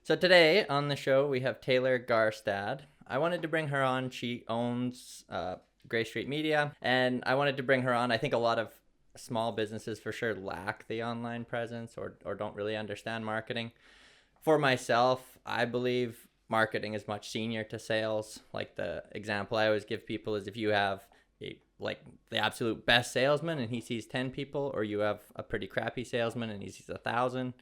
So today on the show, we have Taylor Garstad. I wanted to bring her on. She owns Gray Street Media, and I wanted to bring her on. I think a lot of small businesses for sure lack the online presence or don't really understand marketing. For myself, I believe marketing is much senior to sales. Like the example I always give people is if you have the absolute best salesman and he sees 10 people, or you have a pretty crappy salesman and he sees 1,000,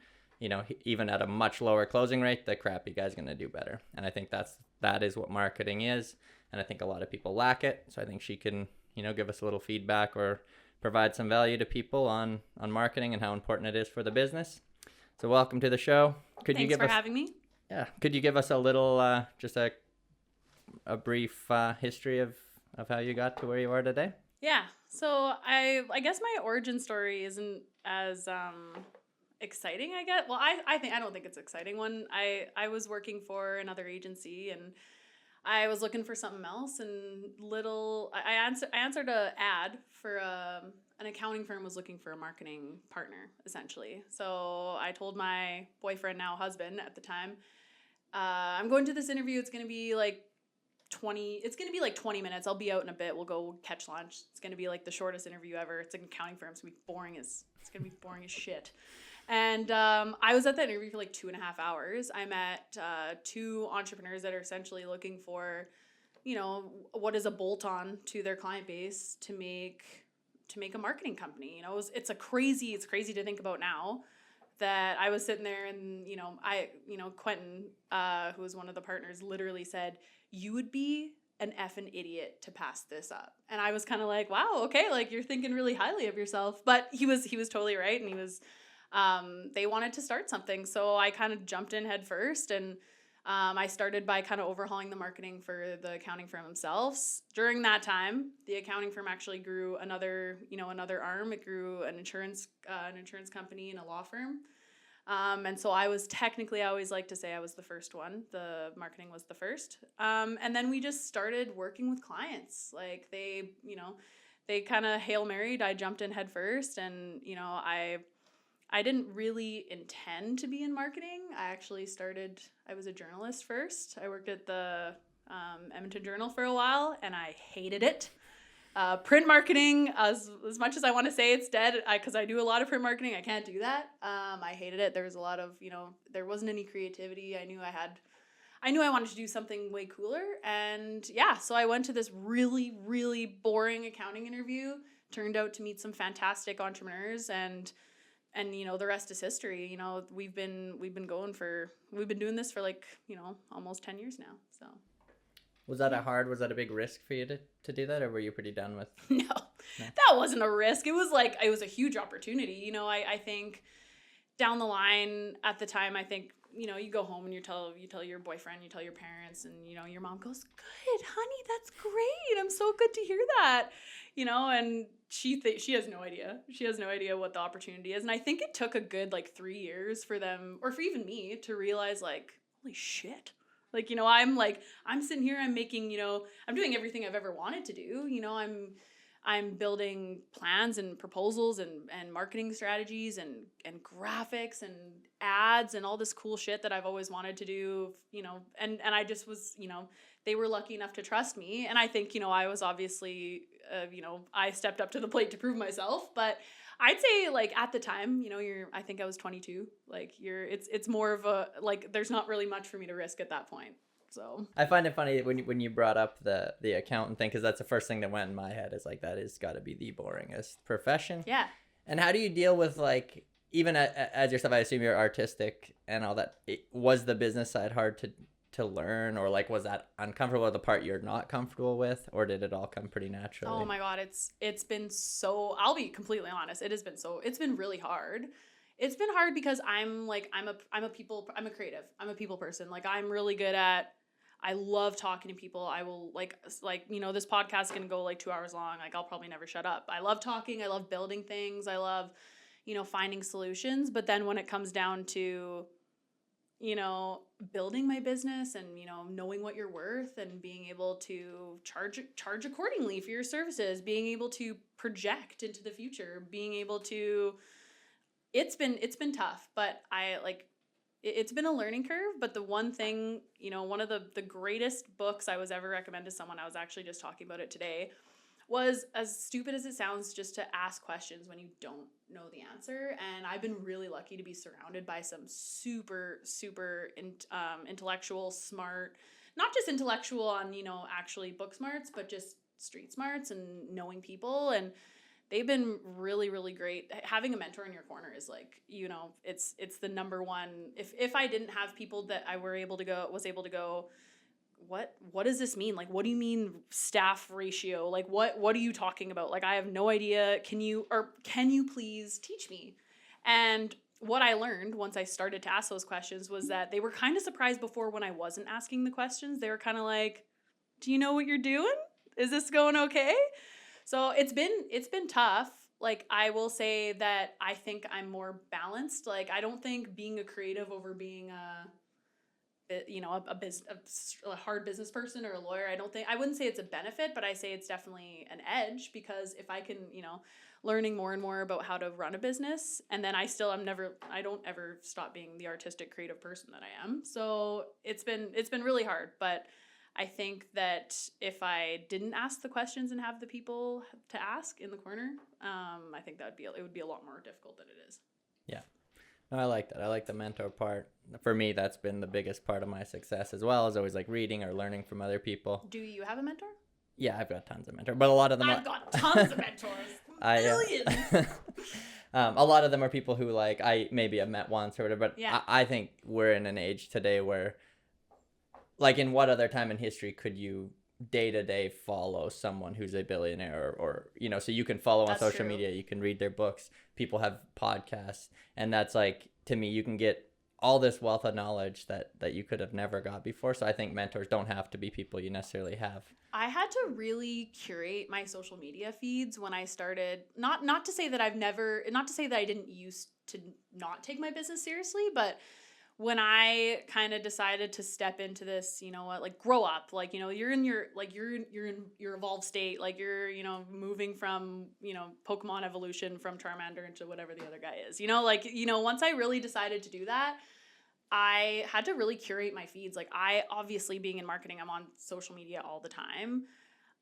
even at a much lower closing rate, the crappy guy's going to do better. And I think that is what marketing is. And I think a lot of people lack it. So I think she can, give us a little feedback or provide some value to people on marketing and how important it is for the business. So welcome to the show. Thanks for having me. Yeah. Could you give us a little, just a brief history of how you got to where you are today? Yeah. So I guess my origin story isn't as exciting, I guess. Well, I don't think it's an exciting one. I was working for another agency and I was looking for something else, and I answered an ad for an accounting firm was looking for a marketing partner, essentially. So I told my boyfriend, now husband at the time, I'm going to this interview. It's going to be like 20 minutes. I'll be out in a bit. We'll go catch lunch. It's going to be like the shortest interview ever. It's an accounting firm. It's going to be boring as shit. And I was at that interview for like 2.5 hours. I met two entrepreneurs that are essentially looking for, what is a bolt-on to their client base to make a marketing company. It's crazy to think about now that I was sitting there and, Quentin, who was one of the partners, literally said, "You would be an effing idiot to pass this up." And I was kind of like, wow, okay, like you're thinking really highly of yourself. But he was totally right, and he was they wanted to start something. So I kind of jumped in head first, and I started by kind of overhauling the marketing for the accounting firm themselves. During that time, the accounting firm actually grew another arm. It grew an insurance company and a law firm. And so I always like to say I was the first one. The marketing was the first. And then we just started working with clients. Like they kind of Hail Married. I jumped in head first, and, I didn't really intend to be in marketing. I was a journalist first. I worked at the Edmonton Journal for a while, and I hated it. Print marketing, as much as I want to say it's dead, because I do a lot of print marketing, I can't do that. I hated it. There was a lot of, there wasn't any creativity. I knew I wanted to do something way cooler. And yeah, so I went to this really, really boring accounting interview, turned out to meet some fantastic entrepreneurs, and the rest is history. We've been doing this for like, almost 10 years now. So Was that a big risk for you to do that, or were you pretty done with? No, that wasn't a risk. It was a huge opportunity. I think down the line at the time, I think, you go home and you tell your boyfriend, you tell your parents, and, your mom goes, "Good, honey, that's great. I'm so good to hear that." And she has no idea. She has no idea what the opportunity is. And I think it took a good, 3 years for them, or for even me, to realize, holy shit. I'm sitting here, I'm making, I'm doing everything I've ever wanted to do. I'm building plans and proposals and marketing strategies and graphics and ads and all this cool shit that I've always wanted to do, and I just was, they were lucky enough to trust me. And I think, I was obviously, I stepped up to the plate to prove myself. But I'd say, at the time, I think I was 22, it's more of a, there's not really much for me to risk at that point. So I find it funny when you brought up the accountant thing, because that's the first thing that went in my head, is that has got to be the boringest profession. Yeah. And how do you deal with, even as yourself, I assume you're artistic and all that, was the business side hard to learn, or was that uncomfortable, the part you're not comfortable with, or did it all come pretty naturally? Oh my God, it's been so, I'll be completely honest, it's been really hard. It's been hard because I'm a creative. I'm a people person. I'm really good at, I love talking to people. I will this podcast can go 2 hours long. I'll probably never shut up. I love talking. I love building things. I love, finding solutions. But then when it comes down to, building my business and, knowing what you're worth and being able to charge accordingly for your services, being able to project into the future, being able to, it's been tough, but it's been a learning curve, but the one thing, one of the greatest books I was ever recommended to someone, I was actually just talking about it today, was, as stupid as it sounds, just to ask questions when you don't know the answer. And I've been really lucky to be surrounded by some super, super intellectual, smart, not just intellectual on, actually book smarts, but just street smarts and knowing people. And they've been really, really great. Having a mentor in your corner is like, it's the number one. If I didn't have people that I was able to go, what does this mean? Like, what do you mean staff ratio? Like, what are you talking about? Like, I have no idea. Can you please teach me? And what I learned once I started to ask those questions was that they were kind of surprised before when I wasn't asking the questions. They were kind of like, do you know what you're doing? Is this going okay? So it's been tough. Like, I will say that I think I'm more balanced. Like, I don't think being a creative over being a hard business person or a lawyer, I wouldn't say it's a benefit, but I say it's definitely an edge, because if I can, learning more and more about how to run a business, and then I don't ever stop being the artistic creative person that I am. So it's been really hard, but I think that if I didn't ask the questions and have the people to ask in the corner, I think it would be a lot more difficult than it is. Yeah. No, I like that. I like the mentor part. For me, that's been the biggest part of my success, as well as always like reading or learning from other people. Do you have a mentor? Yeah, I've got tons of mentors, but a lot of them I've got tons of mentors. Millions. A lot of them are people who like I maybe have met once or whatever, but yeah. I think we're in an age today where, like, in what other time in history could you day to day follow someone who's a billionaire or so you can follow on social media, you can read their books, people have podcasts, and that's like, to me, you can get all this wealth of knowledge that you could have never got before. So I think mentors don't have to be people you necessarily have. I had to really curate my social media feeds when I started, not to say that I didn't used to not take my business seriously, but when I kind of decided to step into this, like grow up, like, you're in your evolved state, like you're, moving from, Pokemon evolution from Charmander into whatever the other guy is, once I really decided to do that, I had to really curate my feeds. Like, I obviously, being in marketing, I'm on social media all the time.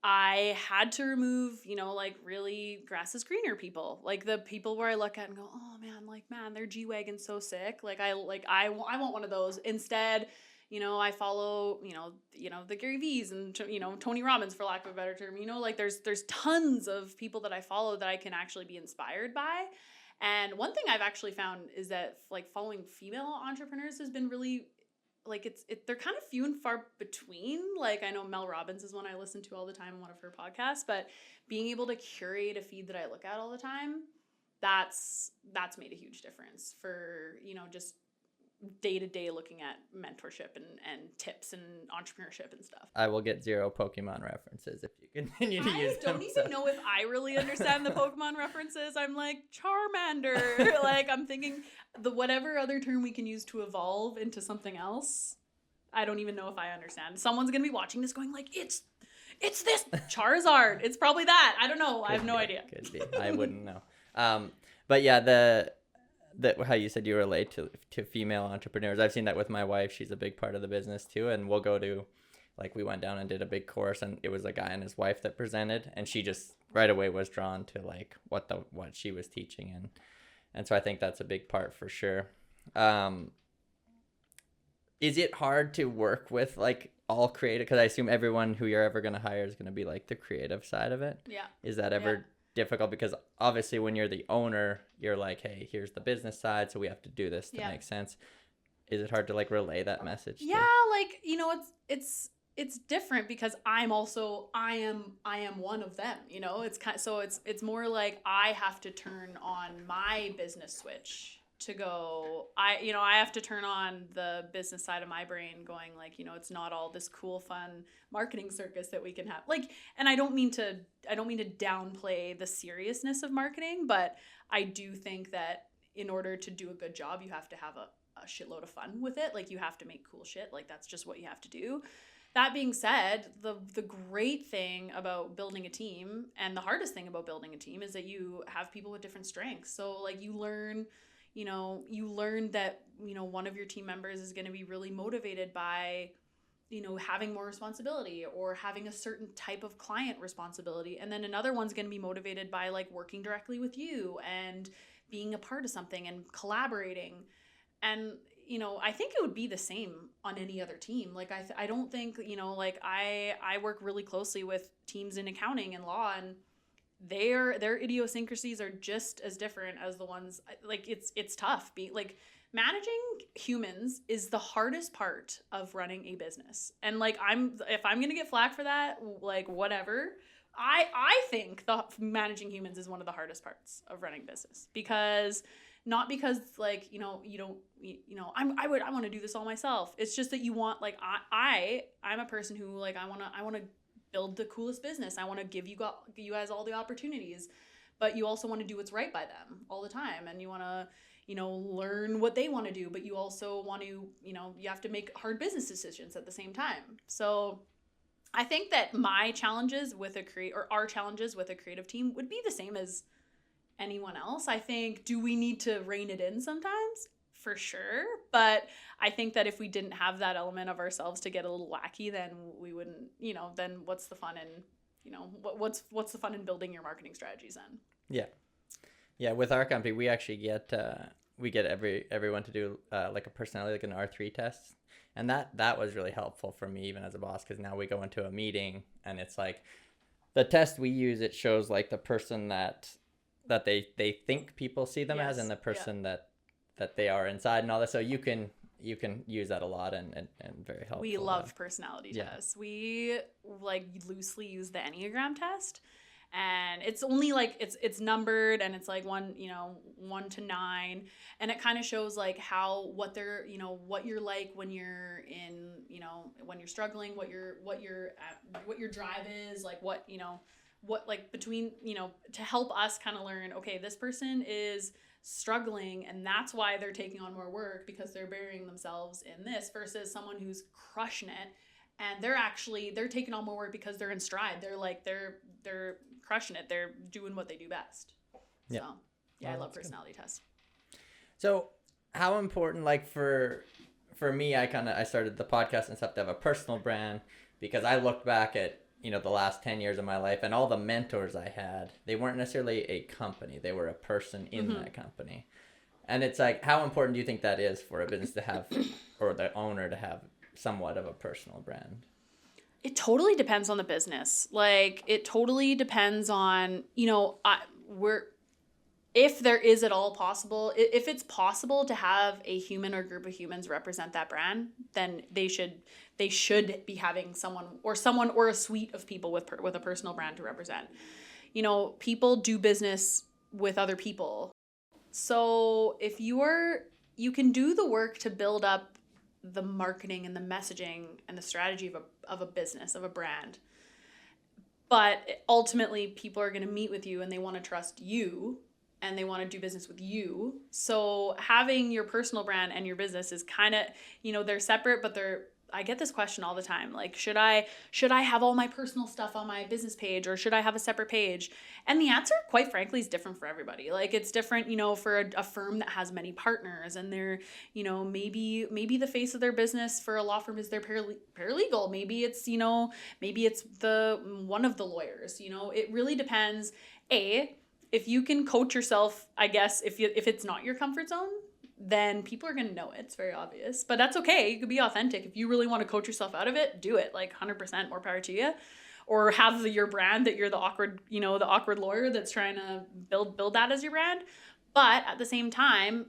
I had to remove, like, really grass is greener people, like the people where I look at and go, oh man, their G-Wagon's so sick. I want one of those. Instead, I follow, the Gary V's and, Tony Robbins, for lack of a better term, there's tons of people that I follow that I can actually be inspired by. And one thing I've actually found is that, like, following female entrepreneurs has been really, like, they're kind of few and far between. Like, I know Mel Robbins is one I listen to all the time on one of her podcasts, but being able to curate a feed that I look at all the time, that's made a huge difference for, just day-to-day looking at mentorship and tips and entrepreneurship and stuff. I will get zero Pokemon references if you continue to use them. I don't even know if I really understand the Pokemon references. I'm like, Charmander. Like, I'm thinking whatever other term we can use to evolve into something else, I don't even know if I understand. Someone's going to be watching this going like, it's this Charizard. It's probably that. I don't know. I have no idea. Could be. I wouldn't know. But yeah, the how you said you relate to female entrepreneurs. I've seen that with my wife. She's a big part of the business too. And we'll go to, like, we went down and did a big course, and it was a guy and his wife that presented, and she just right away was drawn to like what she was teaching. And so I think that's a big part for sure. Is it hard to work with like all creative? Because I assume everyone who you're ever going to hire is going to be like the creative side of it. Yeah. Is that ever difficult? Because obviously when you're the owner, you're like, hey, here's the business side, so we have to do this to make sense. Is it hard to like relay that message? Yeah, like, it's different because I am one of them, it's kind of, so it's more like I have to turn on my business switch to go, I have to turn on the business side of my brain going like, it's not all this cool, fun marketing circus that we can have. Like, and I don't mean to downplay the seriousness of marketing, but I do think that in order to do a good job, you have to have a shitload of fun with it. Like, you have to make cool shit. Like, that's just what you have to do. That being said, the great thing about building a team, and the hardest thing about building a team, is that you have people with different strengths. So like, you learn, you learn that, one of your team members is going to be really motivated by, having more responsibility or having a certain type of client responsibility. And then another one's going to be motivated by like working directly with you and being a part of something and collaborating. And, I think it would be the same on any other team. Like, I don't think, like I work really closely with teams in accounting and law, and their idiosyncrasies are just as different as the ones, like it's tough. Like, managing humans is the hardest part of running a business. And like, if I'm gonna get flack for that, like whatever. I think the managing humans is one of the hardest parts of running business, because not because like, you don't, I want to do this all myself. It's just that you want, like, I'm a person who, like, I want to build the coolest business. I want to give you guys all the opportunities, but you also want to do what's right by them all the time. And you want to, learn what they want to do, but you also want to, you have to make hard business decisions at the same time. So I think that our challenges with a creative team would be the same as anyone else. I think, do we need to rein it in sometimes? For sure. But I think that if we didn't have that element of ourselves to get a little wacky, then we wouldn't, then what's the fun in, what's the fun in building your marketing strategies then? Yeah. Yeah. With our company, we actually get everyone to do like a personality, like an R3 test. And that was really helpful for me, even as a boss, because now we go into a meeting and it's like the test we use, it shows like the person that they think people see them as, and the person that they are inside and all that. So you can use that a lot and very helpful. We love personality tests. We like loosely use the Enneagram test, and it's only like it's numbered, and it's like 1 to 9, and it kind of shows like what you're like when you're in, when you're struggling, what your drive is, like what like between, to help us kind of learn, okay, this person is struggling and that's why they're taking on more work, because they're burying themselves in this, versus someone who's crushing it and they're taking on more work because they're in stride. They're crushing it. They're doing what they do best. Yeah. So yeah, I love personality tests. So how important, like for me, I started the podcast and stuff to have a personal brand, because I looked back at, the last 10 years of my life, and all the mentors I had, they weren't necessarily a company. They were a person in that company. And it's like, how important do you think that is for a business to have, or the owner to have somewhat of a personal brand? It totally depends on the business. Like, it totally depends on, if there is at all possible, if it's possible to have a human or group of humans represent that brand, then they should be having someone or a suite of people with a personal brand to represent. People do business with other people. So if you can do the work to build up the marketing and the messaging and the strategy of a business, of a brand, but ultimately people are going to meet with you and they want to trust you and they want to do business with you. So having your personal brand and your business is kind of, they're separate, but I get this question all the time. Like, should I have all my personal stuff on my business page, or should I have a separate page? And the answer, quite frankly, is different for everybody. Like, it's different, for a firm that has many partners, and they're, maybe the face of their business for a law firm is their paralegal. Maybe it's, the one of the lawyers. It really depends. If you can coach yourself, I guess, if it's not your comfort zone, then people are going to know it. It's very obvious. But that's okay. You could be authentic. If you really want to coach yourself out of it, do it. Like, 100% more power to you. Or have your brand that you're the awkward lawyer that's trying to build that as your brand. But at the same time,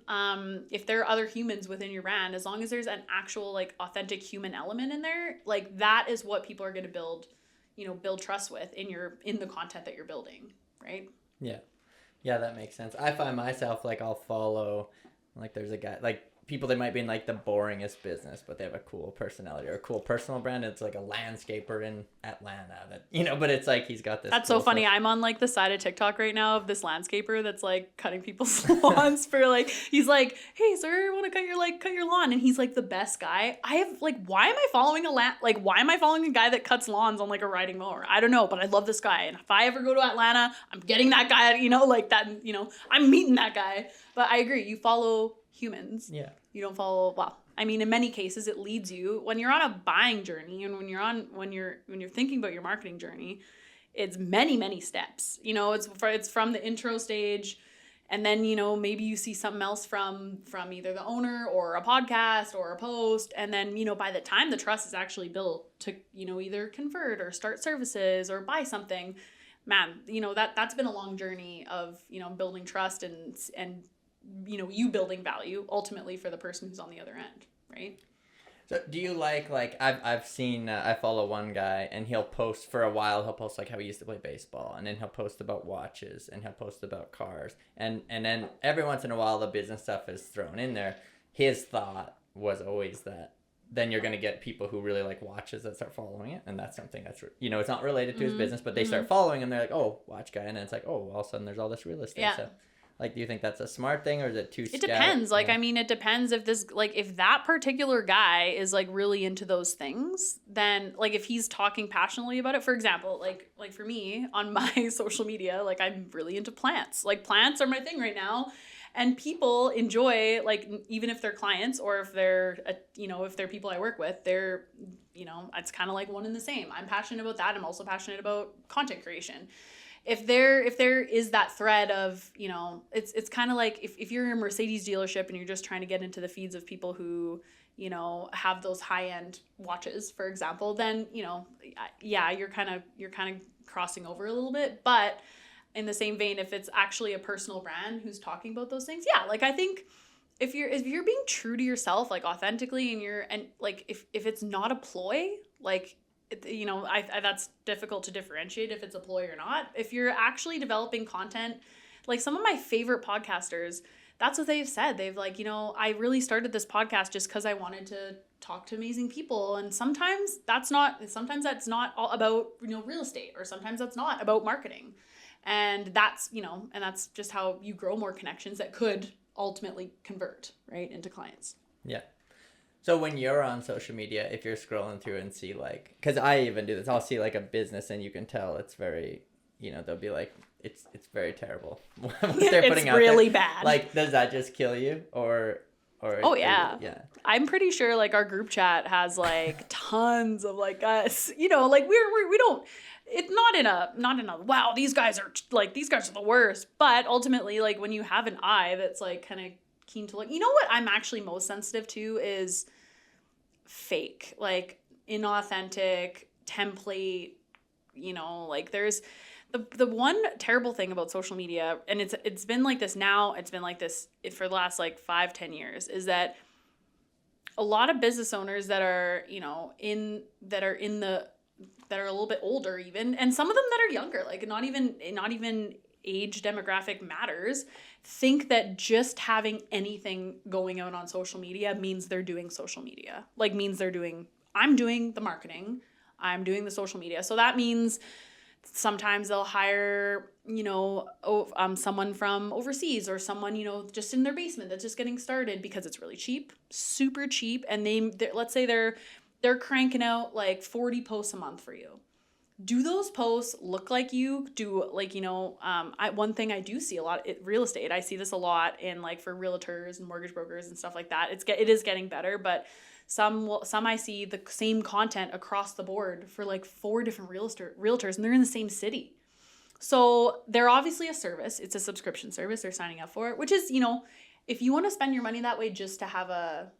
if there are other humans within your brand, as long as there's an actual, like, authentic human element in there, like, that is what people are going to build trust with in the content that you're building, right? Yeah, that makes sense. I find myself, like, I'll follow, like, there's a guy, like, people that might be in like the boringest business, but they have a cool personality or a cool personal brand. It's like a landscaper in Atlanta that, you know, but it's like he's got this. That's cool so funny. stuff. I'm on like the side of TikTok right now of this landscaper that's like cutting people's lawns for like, he's like, hey sir, I want to cut your lawn. And he's like the best guy. I have like, why am I following a guy that cuts lawns on like a riding mower? I don't know, but I love this guy. And if I ever go to Atlanta, I'm getting that guy, you know, like that, you know, I'm meeting that guy. But I agree. You follow humans. Yeah. You don't follow, well, I mean, in many cases it leads you when you're on a buying journey and when you're thinking about your marketing journey, it's many steps. You know, it's from the intro stage, and then, you know, maybe you see something else from either the owner or a podcast or a post, and then, you know, by the time the trust is actually built to, you know, either convert or start services or buy something, man, you know, that's been a long journey of, you know, building trust and you know, you building value ultimately for the person who's on the other end, right? So do you like I've seen I follow one guy and he'll post for a while, he'll post like how he used to play baseball, and then he'll post about watches, and he'll post about cars, and then every once in a while the business stuff is thrown in there. His thought was always that then you're going to get people who really like watches that start following it, and that's something that's, you know, it's not related to his business, but they start following him, they're like, oh, watch guy, and then it's like, oh, all of a sudden there's all this real estate. Yeah. So like, do you think that's a smart thing, or is it too It depends. Like, yeah. I mean, it depends if if that particular guy is like really into those things, then like if he's talking passionately about it, for example, like for me on my social media, like I'm really into plants. Like plants are my thing right now. And people enjoy, like, even if they're clients or if they're, you know, if they're people I work with, they're, you know, it's kind of like one and the same. I'm passionate about that. I'm also passionate about content creation. If there is that thread of, you know, it's kind of like if you're a Mercedes dealership and you're just trying to get into the feeds of people who, you know, have those high-end watches, for example, then, you know, yeah, you're kind of crossing over a little bit. But in the same vein, if it's actually a personal brand who's talking about those things, yeah, like I think if you're being true to yourself, like authentically, and like if it's not a ploy, like, you know, I that's difficult to differentiate if it's a ploy or not. If you're actually developing content, like some of my favorite podcasters, that's what they've said. They've like, you know, I really started this podcast just because I wanted to talk to amazing people. And sometimes that's not all about, you know, real estate, or sometimes that's not about marketing. And that's, you know, and that's just how you grow more connections that could ultimately convert, right, into clients. Yeah. So when you're on social media, if you're scrolling through and see like, because I even do this, I'll see like a business and you can tell it's very, you know, they'll be like, it's very terrible what they're putting out there. It's really bad. Like, does that just kill you or? Oh yeah. Yeah. I'm pretty sure like our group chat has like tons of like us, you know, like we don't, it's not in a wow, these guys are the worst, but ultimately like when you have an eye that's like kind of keen to look, you know what I'm actually most sensitive to is fake, like inauthentic template, you know, like there's the one terrible thing about social media, and it's been like this now, it's been like this for the last like 5-10 years, is that a lot of business owners that are, you know, that are a little bit older even, and some of them that are younger, like not even age demographic matters, think that just having anything going out on social media means they're doing social media. Like means I'm doing the marketing, I'm doing the social media. So that means sometimes they'll hire, you know, someone from overseas, or someone, you know, just in their basement that's just getting started because it's really cheap, super cheap. And let's say they're cranking out like 40 posts a month for you. Do those posts look like you do? Like, you know, one thing I do see a lot, real estate, I see this a lot in like for realtors and mortgage brokers and stuff like that. It is getting better, but some I see the same content across the board for like 4 different realtors, and they're in the same city. So they're obviously a service. It's a subscription service. They're signing up for it, which is, you know, if you want to spend your money that way just to have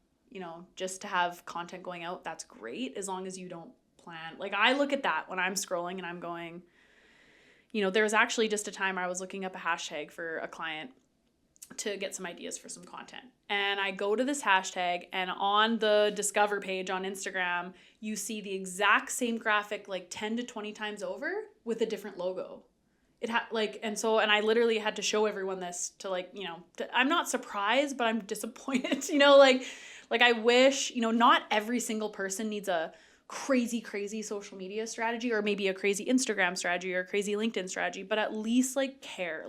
content going out, that's great, as long as you don't plan. Like I look at that when I'm scrolling and I'm going, you know, there was actually just a time I was looking up a hashtag for a client to get some ideas for some content. And I go to this hashtag, and on the Discover page on Instagram, you see the exact same graphic like 10 to 20 times over with a different logo. and I literally had to show everyone this to like, I'm not surprised, but I'm disappointed, like I wish, not every single person needs a crazy social media strategy, or maybe a crazy Instagram strategy or a crazy LinkedIn strategy, but at least like care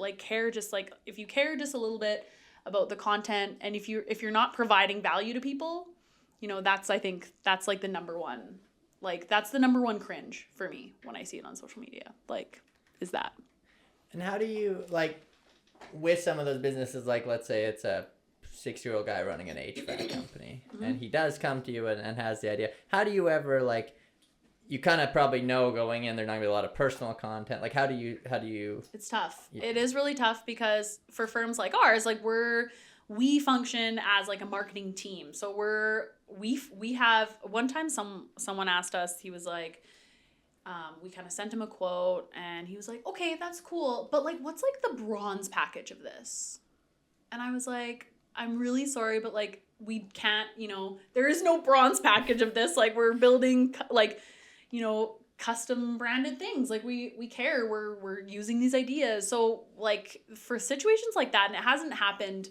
just like, if you care just a little bit about the content, and if you're not providing value to people, I think that's like the number one, like that's the number one cringe for me when I see it on social media, like, is that. And how do you, like, with some of those businesses, like let's say it's a 6-year-old guy running an HVAC company, and he does come to you and has the idea. How do you ever, like, you kind of probably know going in, there's not gonna be a lot of personal content. Like, how do you? It's tough. Yeah. It is really tough because for firms like ours, like we function as like a marketing team. So we have one time someone asked us, he was like, we kind of sent him a quote and he was like, okay, that's cool, but like, what's like the bronze package of this? And I was like, I'm really sorry, but like, we can't, there is no bronze package of this. Like, we're building like, custom branded things. Like we care, we're using these ideas. So like for situations like that, and it hasn't happened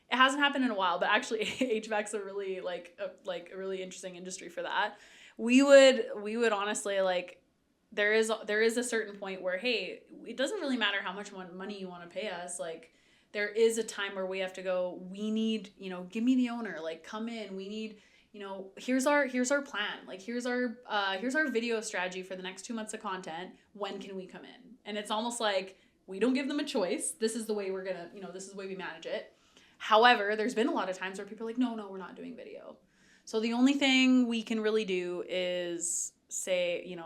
in a while, but actually HVAC's a really a really interesting industry for that. We would honestly, like, there is a certain point where, hey, it doesn't really matter how much money you want to pay us. Like, there is a time where we have to go, we need, give me the owner, like, come in, we need, here's our plan. Like, here's our video strategy for the next 2 months of content. When can we come in? And it's almost like we don't give them a choice. This is the way we're gonna, this is the way we manage it. However, there's been a lot of times where people are like, no, we're not doing video. So the only thing we can really do is say,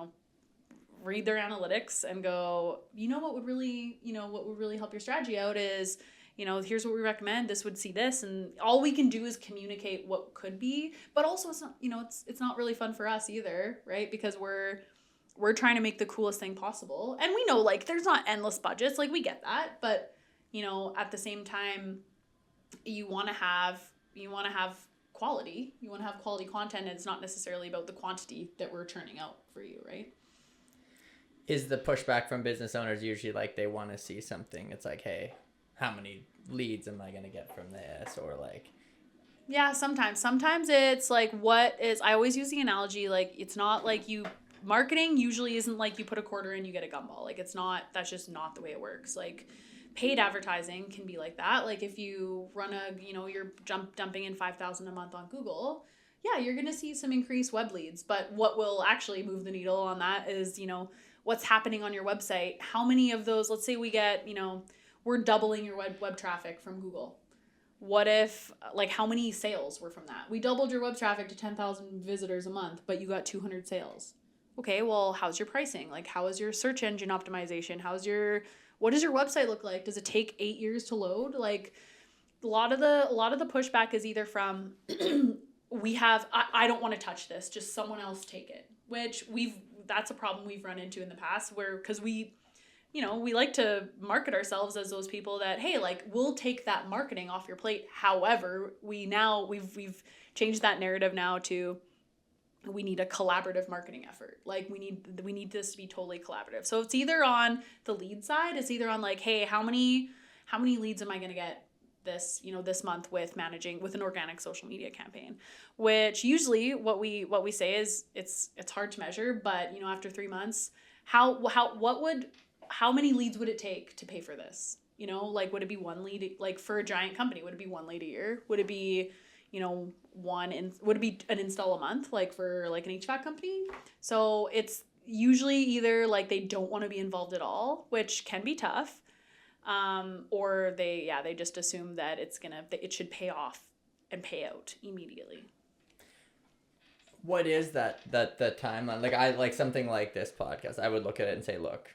read their analytics and go, what would really help your strategy out is, here's what we recommend. This would see this, and all we can do is communicate what could be. But also, it's not, it's not really fun for us either, right? Because we're trying to make the coolest thing possible, and we know, like, there's not endless budgets, like, we get that, but at the same time, you want to have quality. You want to have quality content, and it's not necessarily about the quantity that we're churning out for you, right? Is the pushback from business owners usually like they want to see something? It's like, hey, how many leads am I going to get from this? Or like, yeah, sometimes it's like, I always use the analogy, like, it's not like marketing usually isn't like you put a quarter in, you get a gumball. Like, that's just not the way it works. Like, paid advertising can be like that. Like, if you run you're dumping in $5,000 a month on Google, yeah, you're going to see some increased web leads. But what will actually move the needle on that is, what's happening on your website. How many of those, let's say we get, we're doubling your web traffic from Google. What if, like, how many sales were from that? We doubled your web traffic to 10,000 visitors a month, but you got 200 sales. Okay, well, how's your pricing? Like, how is your search engine optimization? What does your website look like? Does it take 8 years to load? Like, a lot of the pushback is either from, I don't want to touch this, just someone else take it, which that's a problem we've run into in the past, because we like to market ourselves as those people that, hey, like, we'll take that marketing off your plate. However, we've changed that narrative now to, we need a collaborative marketing effort. Like, we need this to be totally collaborative. So it's either on the lead side, it's either on like, hey, how many leads am I going to get this month with managing with an organic social media campaign, which usually what we say is it's hard to measure, but after 3 months, how many leads would it take to pay for this? Like, would it be one lead? Like, for a giant company, would it be one lead a year? Would it be would it be an install a month, like for like an HVAC company? So it's usually either like they don't want to be involved at all, which can be tough, or they just assume that it should pay off and pay out immediately. What is the timeline? Like, I like something like this podcast, I would look at it and say, look,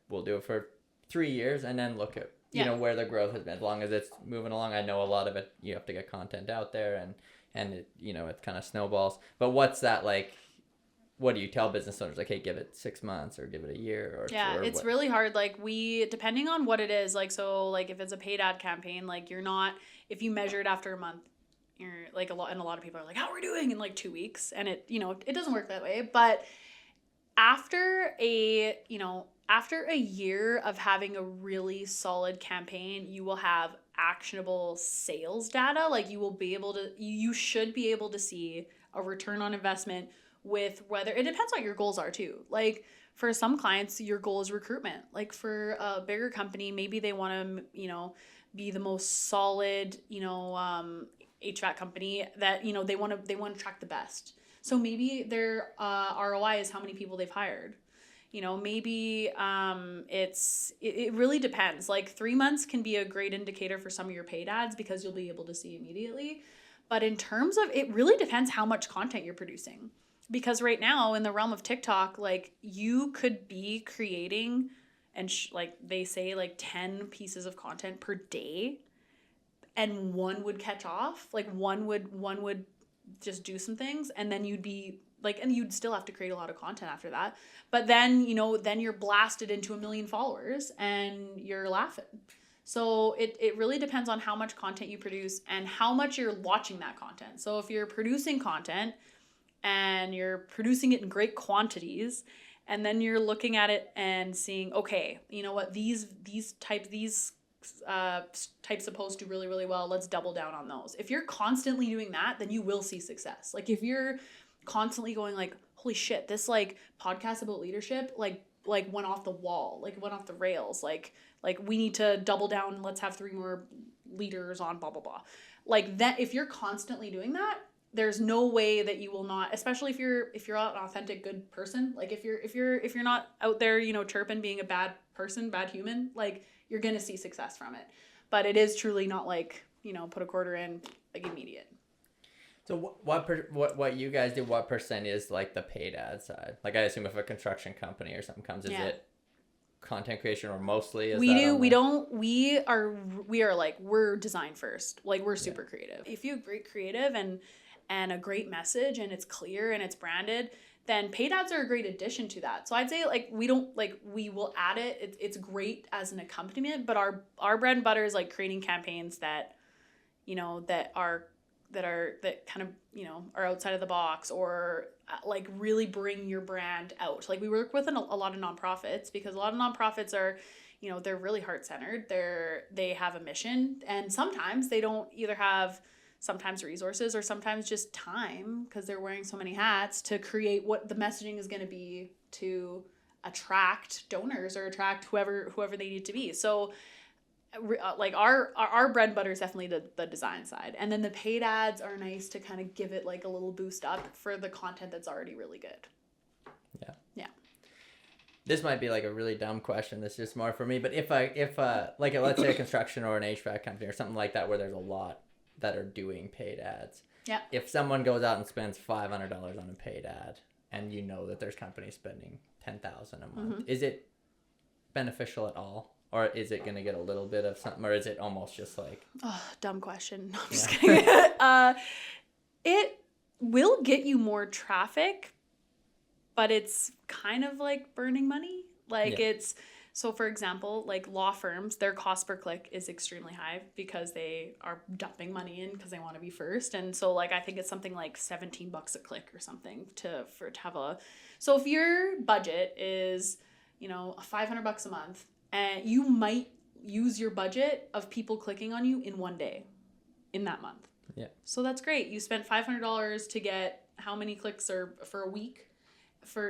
we'll do it for 3 years and then look at where the growth has been. As long as it's moving along, I know a lot of it, you have to get content out there and it, it kind of snowballs. But what's that like? What do you tell business owners? Like, hey, give it 6 months or give it a year or it's really hard. Like, depending on what it is, like, so like if it's a paid ad campaign, like, if you measure it after a month, you're like, a lot of people are like, how are we doing in like 2 weeks? And it, it doesn't work that way. But after after a year of having a really solid campaign, you will have actionable sales data. Like you should be able to see a return on investment with whether it depends what your goals are too. Like for some clients, your goal is recruitment. Like for a bigger company, maybe they want to, be the most solid, HVAC company that, they want to attract the best. So maybe their ROI is how many people they've hired. Maybe it really depends. Like 3 months can be a great indicator for some of your paid ads because you'll be able to see immediately. But in terms of, it really depends how much content you're producing. Because right now in the realm of TikTok, like you could be creating and like they say like 10 pieces of content per day and one would catch off. Like one would just do some things and then you'd be like, and you'd still have to create a lot of content after that. But then, then you're blasted into 1 million followers and you're laughing. So it really depends on how much content you produce and how much you're watching that content. So if you're producing content and you're producing it in great quantities, and then you're looking at it and seeing, okay, you know what, these types of posts do really, really well. Let's double down on those. If you're constantly doing that, then you will see success. Like if you're constantly going like, holy shit, this like podcast about leadership, like went off the wall, like went off the rails. Like we need to double down. Let's have 3 more leaders on blah, blah, blah. Like that, if you're constantly doing that, there's no way that you will not, especially if you're an authentic good person. Like if you're not out there, chirping, being a bad person, bad human, like you're going to see success from it. But it is truly not like, put a quarter in like immediate. So what you guys do, what percent is like the paid ad side? Like I assume if a construction company or something comes, is it content creation or mostly? We are like, we're design first. Like we're super creative. If you have great creative and a great message and it's clear and it's branded, then paid ads are a great addition to that. So I'd say like we will add it. It's great as an accompaniment, but our bread and butter is like creating campaigns that kind of, are outside of the box or like really bring your brand out. Like we work with a lot of nonprofits because a lot of nonprofits are, they're really heart-centered. They have a mission and sometimes they don't either have sometimes resources or sometimes just time because they're wearing so many hats to create what the messaging is going to be to attract donors or attract whoever they need to be. So like our bread and butter is definitely the design side, and then the paid ads are nice to kind of give it like a little boost up for the content that's already really good. Yeah This might be like a really dumb question. This is just more for me, but if like let's say a construction or an HVAC company or something like that where there's a lot that are doing paid ads, if someone goes out and spends $500 on a paid ad and that there's companies spending $10,000 a month, is it beneficial at all? Or is it going to get a little bit of something? Or is it almost just like... Oh, dumb question. No, I'm just kidding. It will get you more traffic, but it's kind of like burning money. Like it's... So, for example, like law firms, their cost per click is extremely high because they are dumping money in because they want to be first. And so, like, I think it's something like $17 a click or something to have a... So, if your budget is, $500 a month, and you might use your budget of people clicking on you in 1 day in that month. Yeah. So that's great. You spent $500 to get how many clicks or for a week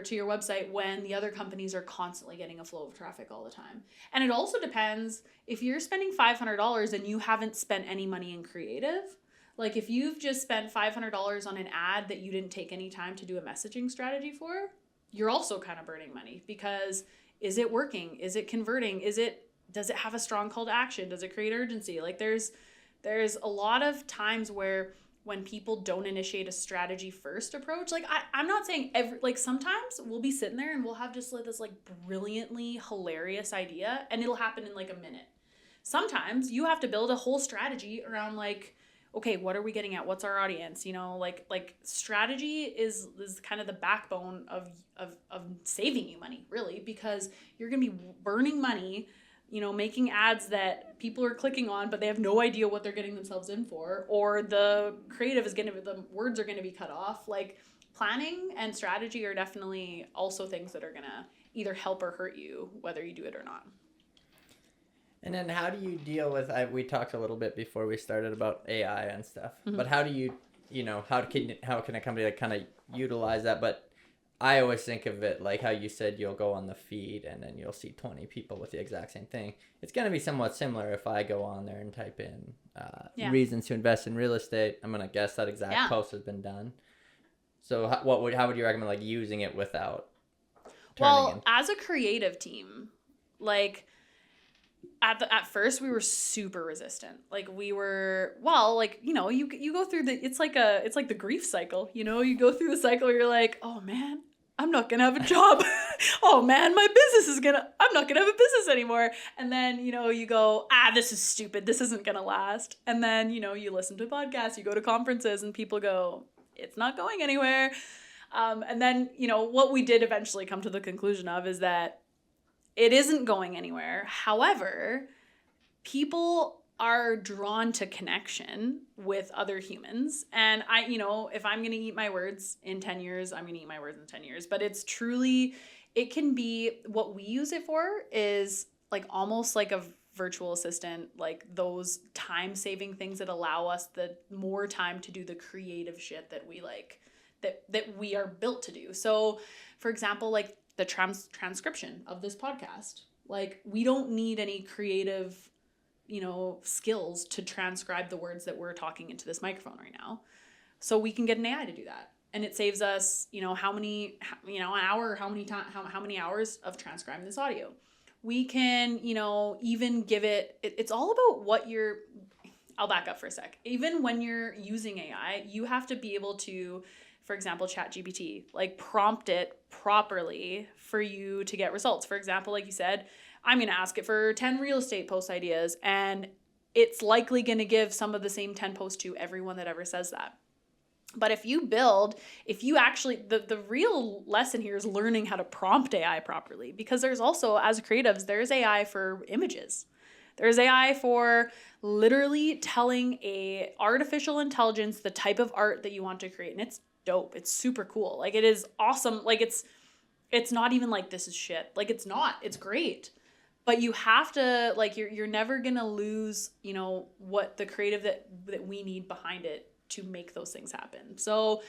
to your website when the other companies are constantly getting a flow of traffic all the time. And it also depends if you're spending $500 and you haven't spent any money in creative. Like if you've just spent $500 on an ad that you didn't take any time to do a messaging strategy for, you're also kind of burning money because is it working? Is it converting? Does it have a strong call to action? Does it create urgency? Like there's a lot of times when people don't initiate a strategy first approach, like I'm not saying sometimes we'll be sitting there and we'll have just like this like brilliantly hilarious idea and it'll happen in like a minute. Sometimes you have to build a whole strategy around like, okay, what are we getting at? What's our audience? Like strategy is kind of the backbone of saving you money, really, because you're going to be burning money, making ads that people are clicking on, but they have no idea what they're getting themselves in for, or the words are going to be cut off. Like planning and strategy are definitely also things that are going to either help or hurt you, whether you do it or not. And then how do you deal with, we talked a little bit before we started about AI and stuff, Mm-hmm. but how do you, how can a company like kind of utilize that? But I always think of it like how you said you'll go on the feed and then you'll see 20 people with the exact same thing. It's going to be somewhat similar if I go on there and type in reasons to invest in real estate. I'm going to guess that exact post has been done. So how would you recommend like using it without turning as a creative team, like at first we were super resistant. Like we were, you go through it's like the grief cycle, you go through the cycle where you're like, oh man, I'm not going to have a job. Oh man, I'm not going to have a business anymore. And then, you go, this is stupid. This isn't going to last. And then, you listen to podcasts, you go to conferences and people go, it's not going anywhere. And then, what we did eventually come to the conclusion of is that it isn't going anywhere. However, people are drawn to connection with other humans. And if I'm going to eat my words in 10 years, I'm going to eat my words in 10 years. But it's truly, it can be, what we use it for is like almost like a virtual assistant, like those time-saving things that allow us the more time to do the creative shit that we like, that we are built to do. So, for example, like the transcription of this podcast, like we don't need any creative skills to transcribe the words that we're talking into this microphone right now. So we can get an AI to do that. And it saves us, an hour, how many hours of transcribing this audio. We can, even give it's all about I'll back up for a sec. Even when you're using AI, you have to be able to, for example, ChatGPT, like prompt it properly for you to get results. For example, like you said, I'm going to ask it for 10 real estate post ideas, and it's likely going to give some of the same 10 posts to everyone that ever says that. But if you actually, the real lesson here is learning how to prompt AI properly, because there's also, as creatives, there's AI for images. There's AI for literally telling a artificial intelligence the type of art that you want to create. And it's dope. It's super cool. Like it is awesome. Like it's not even like this is shit. Like it's not. It's great. But you have to, like, you're never going to lose, what the creative that we need behind it to make those things happen. So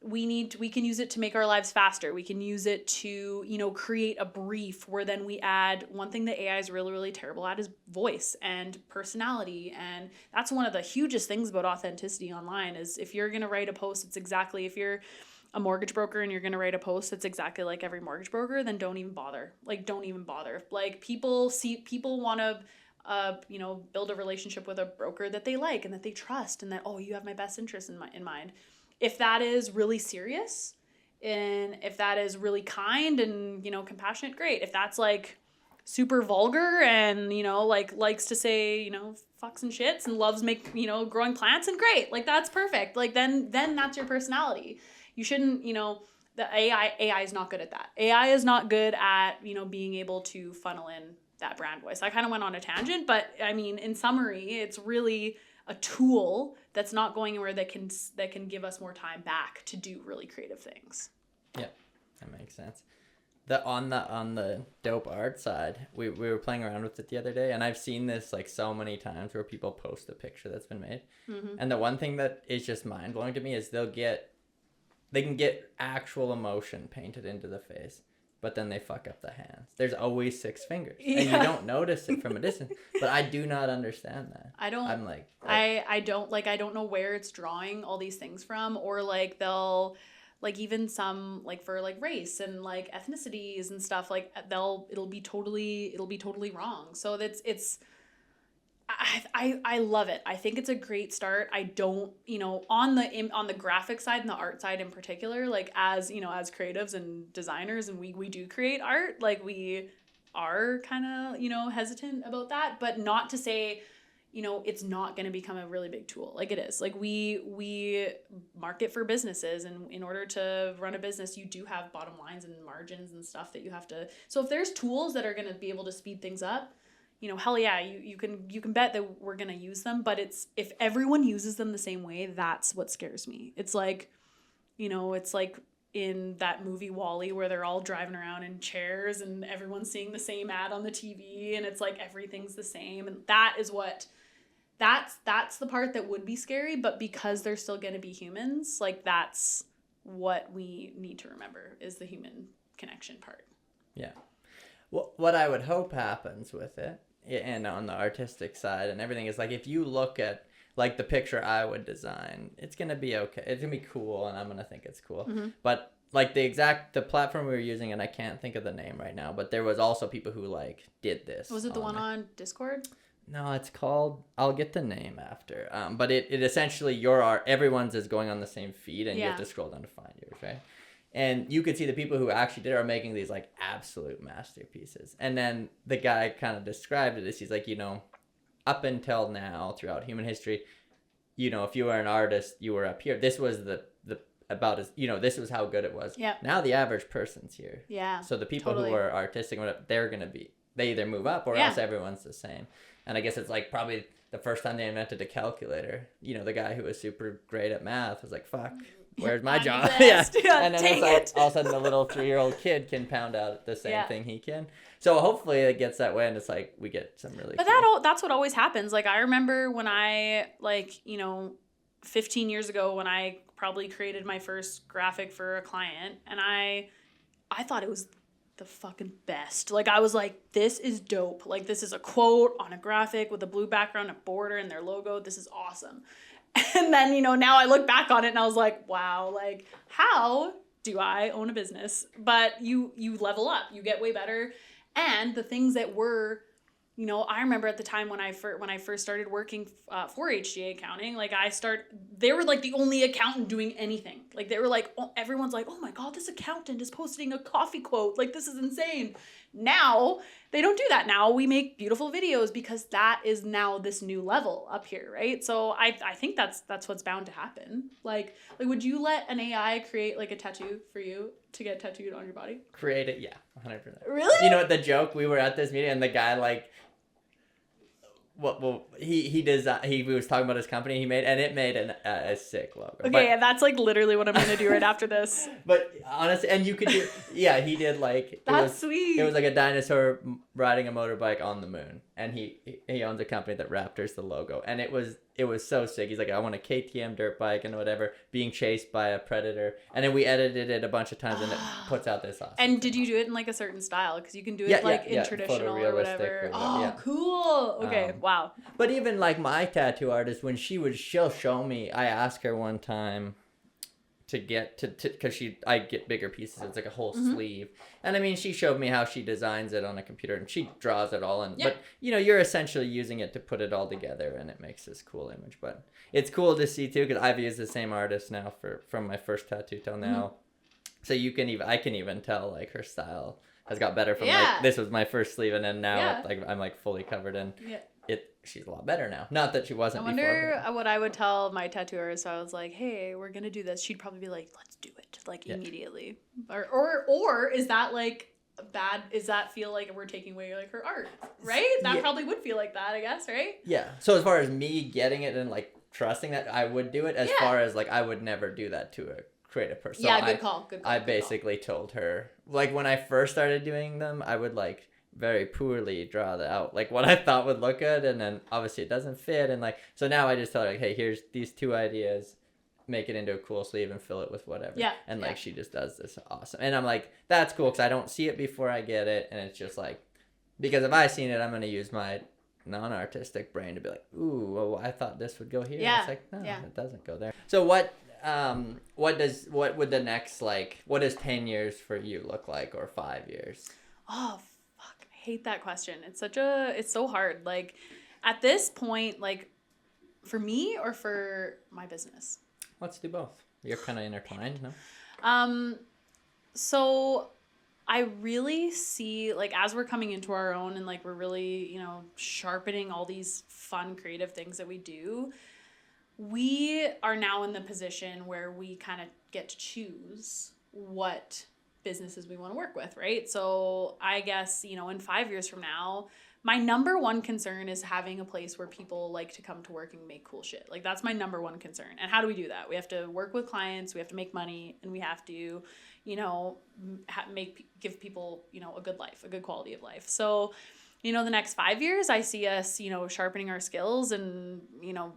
we can use it to make our lives faster. We can use it to, create a brief where then we add one thing that AI is really, really terrible at is voice and personality. And that's one of the hugest things about authenticity online is if you're going to write a post, if you're a mortgage broker and you're going to write a post that's exactly like every mortgage broker, then don't even bother. Like, don't even bother. Like people want to, build a relationship with a broker that they like and that they trust and that, oh, you have my best interest in mind. If that is really serious and if that is really kind and, compassionate, great. If that's like super vulgar and, likes to say, fucks and shits and loves growing plants, and great. Like that's perfect. Like then that's your personality. You shouldn't, the AI is not good at that. AI is not good at, being able to funnel in that brand voice. I kind of went on a tangent, but I mean, in summary, it's really a tool that's not going anywhere that can give us more time back to do really creative things. Yeah, that makes sense. On the dope art side, we were playing around with it the other day, and I've seen this like so many times where people post a picture that's been made. Mm-hmm. And the one thing that is just mind blowing to me is they can get actual emotion painted into the face, but then they fuck up the hands. There's always 6 fingers, and you don't notice it from a distance. But I do not understand that. I don't. I'm like I don't know where it's drawing all these things from, or like they'll. Like even some like for like race and like ethnicities and stuff, like it'll be totally wrong. So I love it. I think it's a great start. I don't, on the graphic side and the art side in particular, like as creatives and designers, and we do create art, like we are kind of, hesitant about that, but not to say, it's not going to become a really big tool. Like it is. Like we market for businesses, and in order to run a business, you do have bottom lines and margins and stuff that you have to. So if there's tools that are going to be able to speed things up, hell yeah, you can bet that we're going to use them. But if everyone uses them the same way, that's what scares me. It's like, it's like in that movie Wall-E where they're all driving around in chairs and everyone's seeing the same ad on the TV and it's like everything's the same, and that is what that's the part that would be scary, but because they're still going to be humans, like that's what we need to remember is the human connection part. Yeah. Well, what I would hope happens with it, and on the artistic side and everything, is like if you look at like the picture I would design, it's gonna be okay. It's gonna be cool, and I'm gonna think it's cool. Mm-hmm. But like the platform we were using, and I can't think of the name right now, but there was also people who like did this. Was it the one on Discord? No, it's called. I'll get the name after. But it essentially your art. Everyone's is going on the same feed, and you have to scroll down to find yours, right? And you could see the people who actually did it are making these like absolute masterpieces. And then the guy kind of described it as he's like, up until now, throughout human history, if you were an artist, you were up here. This was the about as this was how good it was. Yeah. Now the average person's here. Yeah. So the people who are artistic, they're gonna be. They either move up or else everyone's the same. And I guess it's like probably the first time they invented a calculator. The guy who was super great at math was like, "Fuck, where's my job?" Yeah. And then it's like all of a sudden the little 3-year-old kid can pound out the same thing he can. So hopefully it gets that way, and it's like we get some really. But that's what always happens. Like I remember when I 15 years ago when I probably created my first graphic for a client, and I thought it was the fucking best. Like I was like, this is dope. Like this is a quote on a graphic with a blue background, a border, and their logo. This is awesome. And then, now I look back on it and I was like, wow, like how do I own a business? But you level up, you get way better. And the things that were, I remember at the time when I first started working for HGA accounting, like they were like the only accountant doing anything. Like they were like, everyone's like, oh my God, this accountant is posting a coffee quote. Like this is insane. Now they don't do that. Now we make beautiful videos because that is now this new level up here, right? So I think that's what's bound to happen. Like would you let an AI create like a tattoo for you to get tattooed on your body? Create it, yeah, 100%. Really? You know what the joke? We were at this meeting and the guy like. Well, he was talking about his company he made, and it made a sick logo. Okay, and that's like literally what I'm gonna do right after this. But honestly, and you could do, yeah, he did like that's sweet. It was like a dinosaur riding a motorbike on the moon, and he owns a company that Raptors the logo, and it was so sick. He's like, I want a KTM dirt bike and whatever, being chased by a predator, and then we edited it a bunch of times, and it puts out this awesome. And did you do it in like a certain style? Because you can do it in traditional or whatever. Cool. Okay, wow. But even like my tattoo artist, when she'll show me. I asked her one time to get to because I get bigger pieces. It's like a whole sleeve, and I mean she showed me how she designs it on a computer and she draws it all in. Yeah. But you're essentially using it to put it all together, and it makes this cool image. But it's cool to see too because I've used the same artist now from my first tattoo till now, so I can even tell like her style has got better from like this was my first sleeve, and then now I'm like fully covered in. Yeah. She's a lot better now. Not that she wasn't before. I wonder what I would tell my tattooer. So I was like, hey, we're going to do this. She'd probably be like, let's do it. Like immediately. Or is that like bad? Is that feel like we're taking away like her art? Right? That probably would feel like that, I guess, right? Yeah. So as far as me getting it and like trusting that I would do it, as far as like I would never do that to a creative person. Yeah, good call. I basically told her, like when I first started doing them, I would like very poorly draw that out, like what I thought would look good, and then obviously it doesn't fit, and like so now I just tell her like, hey, here's these 2 ideas, make it into a cool sleeve and fill it with whatever. And like she just does this awesome, and I'm like, that's cool because I don't see it before I get it, and it's just like, because if I seen it, I'm gonna use my non-artistic brain to be like, ooh, well, I thought this would go here. It's like, no, it doesn't go there. So what would the next, like, what does 10 years for you look like, or 5 years? Oh, hate that question. It's so hard. Like at this point, like for me or for my business? Let's do both. You're kind of intertwined, no? So I really see like as we're coming into our own and like we're really, sharpening all these fun creative things that we do, we are now in the position where we kind of get to choose what businesses we want to work with, right? So I guess, in 5 years from now, my number one concern is having a place where people like to come to work and make cool shit. Like that's my number one concern. And how do we do that? We have to work with clients, we have to make money, and we have to, you know, give people, you know, a good life, a good quality of life. So, you know, the next 5 years, I see us, you know, sharpening our skills and, you know,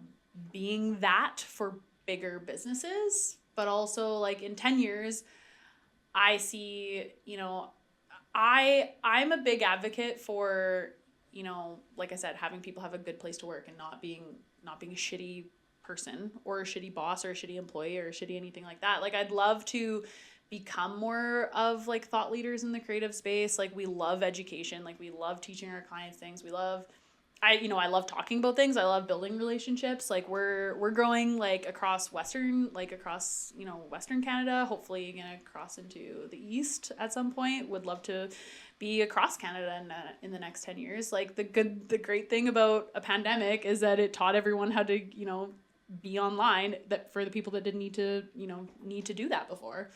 being that for bigger businesses. But also, like in 10 years, I see, you know, I'm a big advocate for, you know, like I said, having people have a good place to work and not being a shitty person or a shitty boss or a shitty employee or a shitty anything like that. Like I'd love to become more of like thought leaders in the creative space. Like we love education, like we love teaching our clients things. I love talking about things. I love building relationships. Like we're growing like across Western Canada, hopefully gonna cross into the East at some point. Would love to be across Canada in the next 10 years. Like the great thing about a pandemic is that it taught everyone how to, you know, be online, that for the people that didn't need to do that before.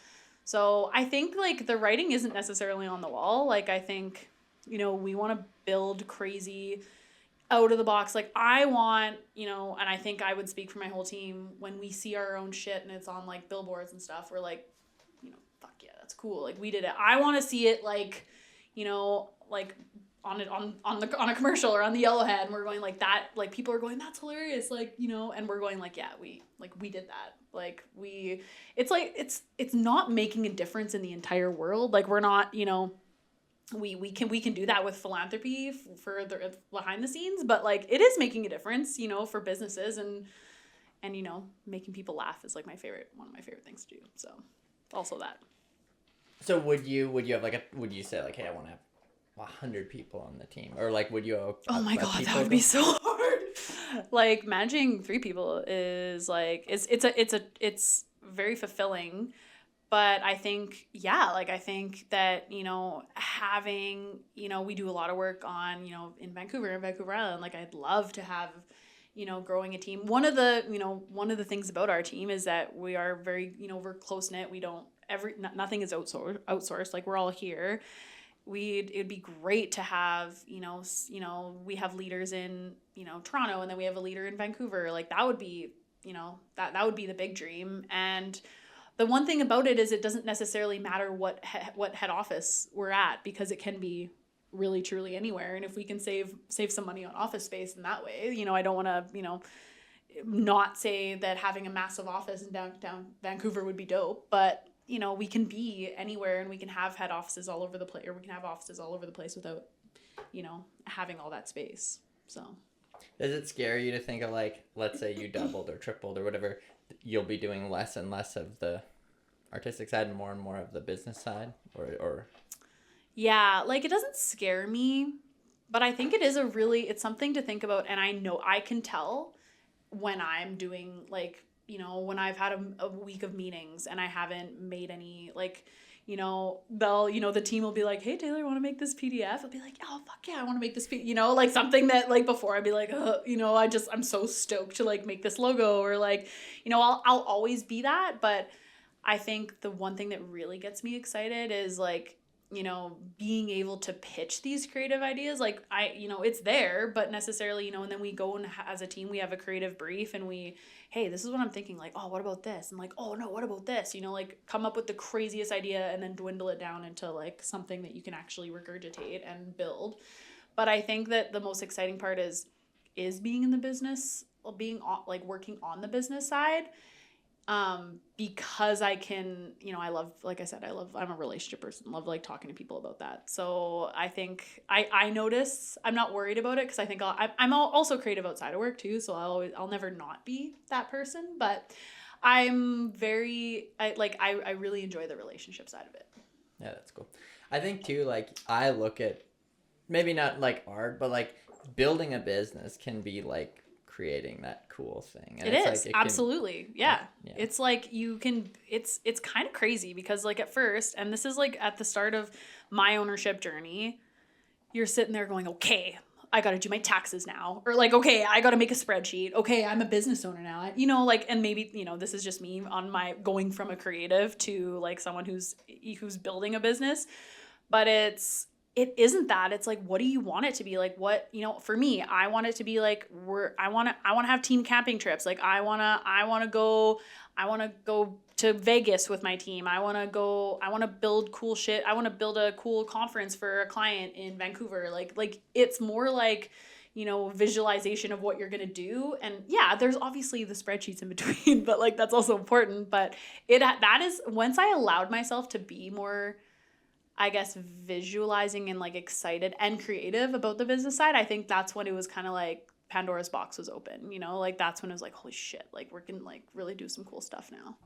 So I think like the writing isn't necessarily on the wall. Like I think, you know, we want to build crazy out of the box. Like I want, you know, and I think I would speak for my whole team, when we see our own shit and it's on like billboards and stuff, we're like, you know, fuck yeah, that's cool. Like we did it. I want to see it like, you know, like on a commercial or on the Yellowhead, and we're going like that, like people are going, that's hilarious, like, you know, and we're going like, yeah, we did that. Like it's like it's not making a difference in the entire world. Like we're not, you know, we can do that with philanthropy for the behind the scenes, but like it is making a difference, you know, for businesses, and you know, making people laugh is like one of my favorite things to do. So also that. So would you say like, hey, I want to have 100 people on the team, or like would you oh my god, that would be so hard. Like managing 3 people is like it's very fulfilling. But I think, yeah, like I think that, you know, having, you know, we do a lot of work on, you know, in Vancouver Island, like I'd love to have, you know, growing a team. One of the things about our team is that we are very, you know, we're close knit. We don't nothing is outsourced. Like we're all here. It'd be great to have, you know, we have leaders in, you know, Toronto, and then we have a leader in Vancouver. Like that would be, you know, that would be the big dream. And the one thing about it is it doesn't necessarily matter what head office we're at, because it can be really truly anywhere. And if we can save some money on office space in that way, you know, I don't want to, you know, not say that having a massive office in downtown Vancouver would be dope, but you know, we can be anywhere, and we can have head offices all over the place, or we can have offices all over the place without, you know, having all that space. So does it scare you to think of like, let's say you doubled or tripled or whatever, you'll be doing less and less of the artistic side and more of the business side, or yeah, like it doesn't scare me, but I think it's something to think about. And I know I can tell when I'm doing like, you know, when I've had a week of meetings and I haven't made any, like, you know, the team will be like, hey Taylor, want to make this PDF? I'll be like, oh fuck yeah, I want to make this you know, like something that like before I'd be like, you know, I'm so stoked to like make this logo, or like, you know, I'll always be that. But I think the one thing that really gets me excited is like, you know, being able to pitch these creative ideas. Like you know, it's there, but necessarily, you know, and then we go and as a team, we have a creative brief, and hey, this is what I'm thinking. Like, oh, what about this? And like, oh no, what about this? You know, like come up with the craziest idea and then dwindle it down into like something that you can actually regurgitate and build. But I think that the most exciting part is being in the business, being like working on the business side. Because I can, you know, I love, like I said, I'm a relationship person, love like talking to people about that. So I think I notice, I'm not worried about it, because I think I'm also creative outside of work too. So I'll never not be that person, but I really enjoy the relationship side of it. Yeah, that's cool. I think too, like I look at maybe not like art, but like building a business can be like creating that cool thing. And it's absolutely. Yeah. It's like it's kind of crazy, because like at first, and this is like at the start of my ownership journey, you're sitting there going, okay, I got to do my taxes now, or like, okay, I got to make a spreadsheet. Okay, I'm a business owner now, you know, like, and maybe, you know, this is just me on my going from a creative to like someone who's building a business, but it's it isn't that. It's like, what do you want it to be? Like, what, for me, I want it to be like, I want to have team camping trips. Like, I want to go to Vegas with my team. I want to build cool shit. I want to build a cool conference for a client in Vancouver. Like it's more like, visualization of what you're going to do. And yeah, there's obviously the spreadsheets in between, but like, that's also important. But that is, once I allowed myself to be more, I guess, visualizing and like excited and creative about the business side, I think that's when it was kind of like Pandora's box was open, like that's when it was like, holy shit, like we can like really do some cool stuff now.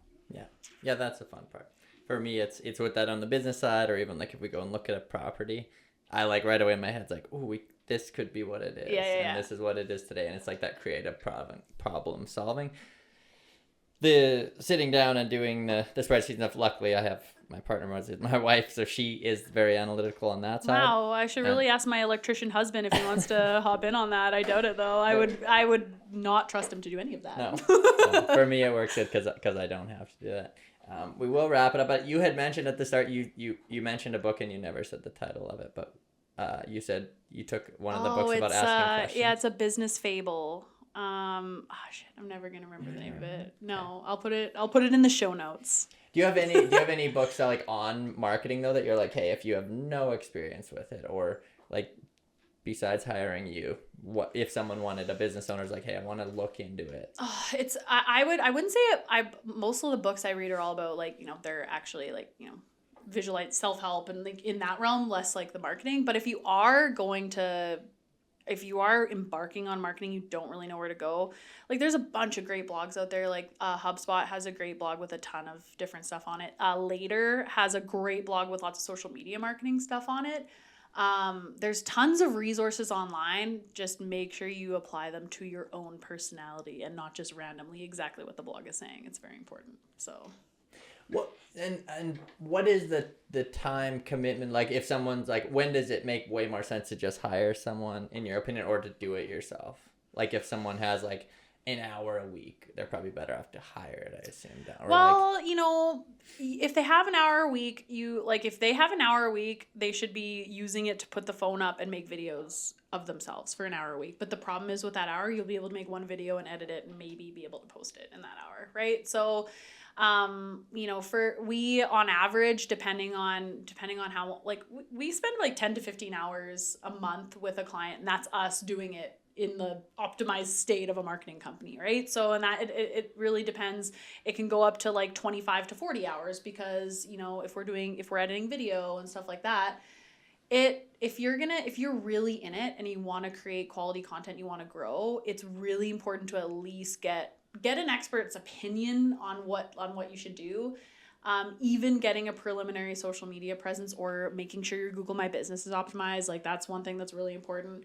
Yeah, that's the fun part. For me, it's with that on the business side, or even like if we go and look at a property, I like right away in my head's like, oh, this could be what it is, and this is what it is today, and it's like that creative problem solving. The sitting down and doing the spreadsheet stuff. Luckily, I have my partner, my wife, so she is very analytical on that side. Wow, I should really ask my electrician husband if he wants to hop in on that. I doubt it though. I would not trust him to do any of that. No. For me, it works good because I don't have to do that. We will wrap it up. But you had mentioned at the start, you mentioned a book and you never said the title of it, but you said you took one of the books about asking questions. Yeah, it's a business fable. Shit, I'm never gonna remember the name of it. No, okay. I'll put it in the show notes. Do you have any books that like on marketing though that you're like, hey, if you have no experience with it, or like besides hiring you, what if someone wanted, a business owner's like, hey, I want to look into it? I wouldn't say it. Most of the books I read are all about like, they're actually like, visualize self-help and like in that realm, less like the marketing. But if you are embarking on marketing, you don't really know where to go. Like there's a bunch of great blogs out there. Like HubSpot has a great blog with a ton of different stuff on it. Later has a great blog with lots of social media marketing stuff on it. There's tons of resources online. Just make sure you apply them to your own personality and not just randomly exactly what the blog is saying. It's very important. So what and what is the time commitment? Like if someone's like, when does it make way more sense to just hire someone in your opinion, or to do it yourself? Like if someone has like an hour a week, they're probably better off to hire it, I assume. If they have an hour a week, they should be using it to put the phone up and make videos of themselves for an hour a week. But the problem is with that hour, you'll be able to make one video and edit it and maybe be able to post it in that hour, right? So we on average, depending on how, like we spend like 10 to 15 hours a month with a client, and that's us doing it in the optimized state of a marketing company, right? So, and that it really depends. It can go up to like 25 to 40 hours because, if we're editing video and stuff like that, if you're really in it and you want to create quality content, you want to grow, it's really important to at least get an expert's opinion on what you should do. Even getting a preliminary social media presence or making sure your Google My Business is optimized, like that's one thing that's really important.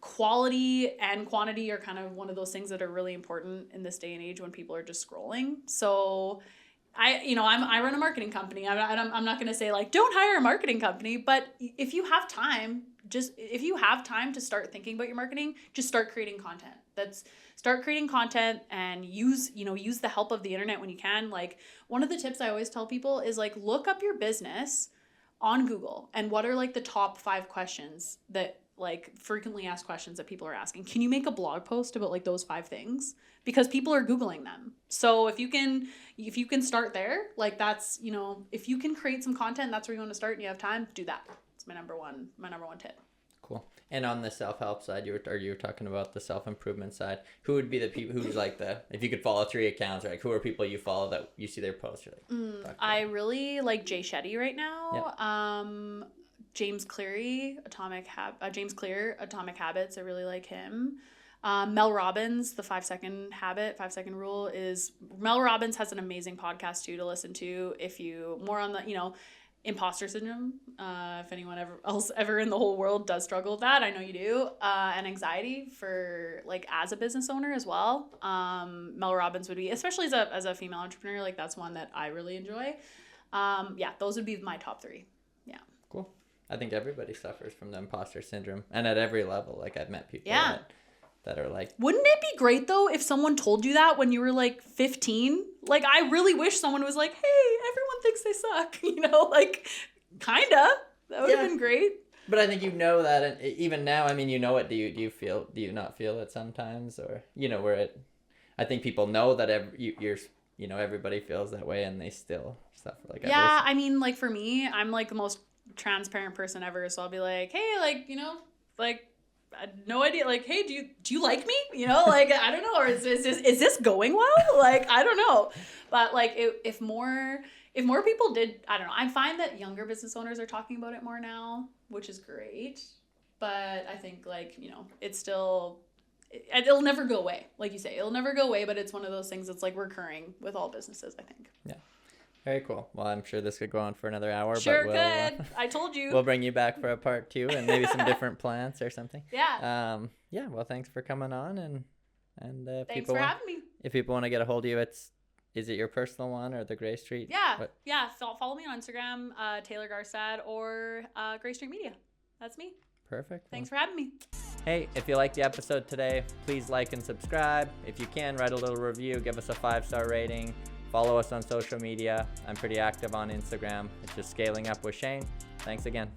Quality and quantity are kind of one of those things that are really important in this day and age when people are just scrolling. So I run a marketing company. I'm not going to say like, don't hire a marketing company, but if you have time to start thinking about your marketing, just start creating content. Start creating content and use the help of the internet when you can. Like one of the tips I always tell people is like, look up your business on Google and what are like the top 5 questions that like frequently asked questions that people are asking. Can you make a blog post about like those 5 things? Because people are Googling them. So if you can start there, like that's, if you can create some content, that's where you want to start and you have time, do that. It's my number one tip. Cool. And on the self-help side, you were talking about the self-improvement side. Who would be the people who's like if you could follow 3 accounts, right? Who are people you follow that you see their posts? You're like, I really like Jay Shetty right now. Yep. James Clear, Atomic Habits. I really like him. Mel Robbins, the 5-second rule is Mel Robbins has an amazing podcast too to listen to. If you more on the, imposter syndrome, if anyone ever in the whole world does struggle with that, I know you do, and anxiety for like as a business owner as well. Mel Robbins would be, especially as a female entrepreneur, like that's one that I really enjoy. Those would be my top 3. Yeah. Cool. I think everybody suffers from the imposter syndrome, and at every level. Like I've met people that are like, wouldn't it be great though if someone told you that when you were like 15? Like I really wish someone was like, hey, everyone thinks they suck, like kinda. That would have been great. But I think you know that, and even now, I mean, you know it. Do you not feel it sometimes, or where it? I think people know that everybody feels that way, and they still suffer like. Yeah, I mean, like for me, I'm like the most transparent person ever, so I'll be like, hey, like like. I had no idea. Like, hey, do you like me? Like I don't know. Or is this going well? Like I don't know. But like if more people did, I don't know. I find that younger business owners are talking about it more now, which is great. But I think like it's still it'll never go away. Like you say, it'll never go away. But it's one of those things that's like recurring with all businesses, I think. Yeah. Very cool. Well, I'm sure this could go on for another hour. Sure but could. I told you. We'll bring you back for a part 2 and maybe some different plants or something. Yeah. Yeah. Well, thanks for coming on and thanks for having me. If people want to get a hold of you, is it your personal one or the Gray Street? Yeah. Yeah. Follow me on Instagram, Taylor Garstad, or Gray Street Media. That's me. Perfect. Thanks for having me. Hey, if you liked the episode today, please like and subscribe. If you can, write a little review, give us a 5-star rating. Follow us on social media. I'm pretty active on Instagram. It's just Scaling Up with Shane. Thanks again.